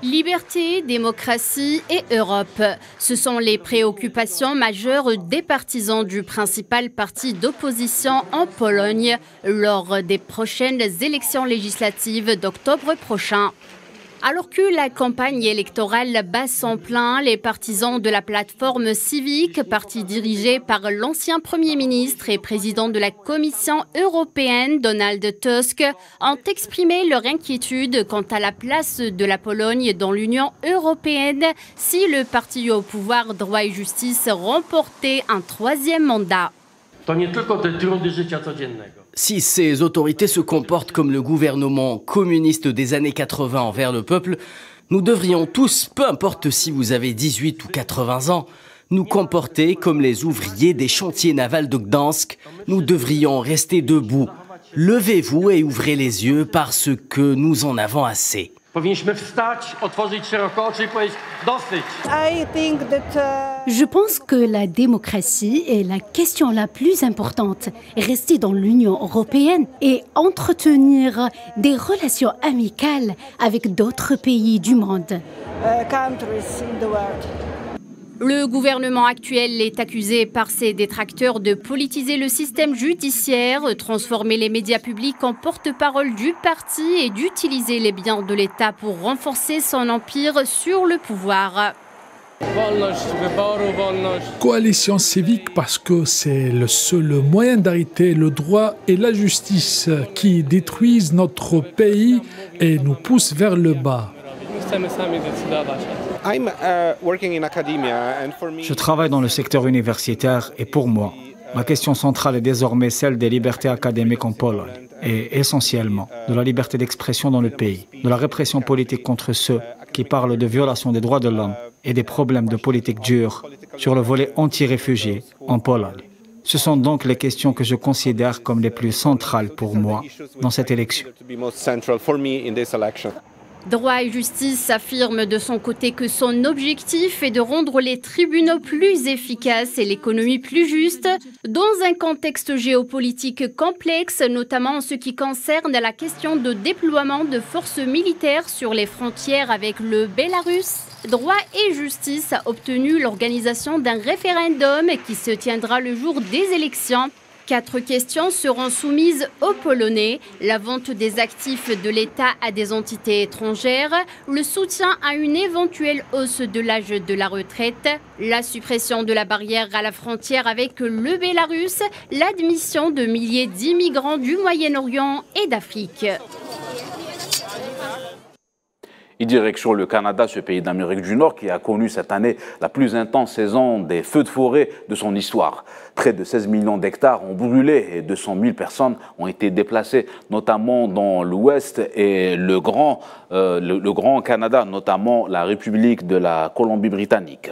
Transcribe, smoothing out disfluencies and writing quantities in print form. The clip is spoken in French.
Liberté, démocratie et Europe. Ce sont les préoccupations majeures des partisans du principal parti d'opposition en Pologne lors des prochaines élections législatives d'octobre prochain. Alors que la campagne électorale bat son plein, les partisans de la plateforme civique, parti dirigé par l'ancien Premier ministre et président de la Commission européenne, Donald Tusk, ont exprimé leur inquiétude quant à la place de la Pologne dans l'Union européenne si le parti au pouvoir Droit et Justice remportait un troisième mandat. Si ces autorités se comportent comme le gouvernement communiste des années 80 envers le peuple, nous devrions tous, peu importe si vous avez 18 ou 80 ans, nous comporter comme les ouvriers des chantiers navals de Gdansk. Nous devrions rester debout. Levez-vous et ouvrez les yeux parce que nous en avons assez. Je pense que la démocratie est la question la plus importante. Rester dans l'Union européenne et entretenir des relations amicales avec d'autres pays du monde. Le gouvernement actuel est accusé par ses détracteurs de politiser le système judiciaire, transformer les médias publics en porte-parole du parti et d'utiliser les biens de l'État pour renforcer son empire sur le pouvoir. Coalition civique parce que c'est le seul moyen d'arrêter le droit et la justice qui détruisent notre pays et nous poussent vers le bas. Je travaille dans le secteur universitaire et pour moi, la question centrale est désormais celle des libertés académiques en Pologne et essentiellement de la liberté d'expression dans le pays, de la répression politique contre ceux qui parlent de violation des droits de l'homme et des problèmes de politique dure sur le volet anti-réfugiés en Pologne. Ce sont donc les questions que je considère comme les plus centrales pour moi dans cette élection. Droit et Justice affirme de son côté que son objectif est de rendre les tribunaux plus efficaces et l'économie plus juste, dans un contexte géopolitique complexe, notamment en ce qui concerne la question de déploiement de forces militaires sur les frontières avec le Bélarus. Droit et Justice a obtenu l'organisation d'un référendum qui se tiendra le jour des élections. 4 questions seront soumises aux Polonais, la vente des actifs de l'État à des entités étrangères, le soutien à une éventuelle hausse de l'âge de la retraite, la suppression de la barrière à la frontière avec le Bélarus, l'admission de milliers d'immigrants du Moyen-Orient et d'Afrique. Et direction le Canada, ce pays d'Amérique du Nord qui a connu cette année la plus intense saison des feux de forêt de son histoire. Près de 16 millions d'hectares ont brûlé et 200 000 personnes ont été déplacées, notamment dans l'Ouest et le Grand Canada, notamment la République de la Colombie-Britannique.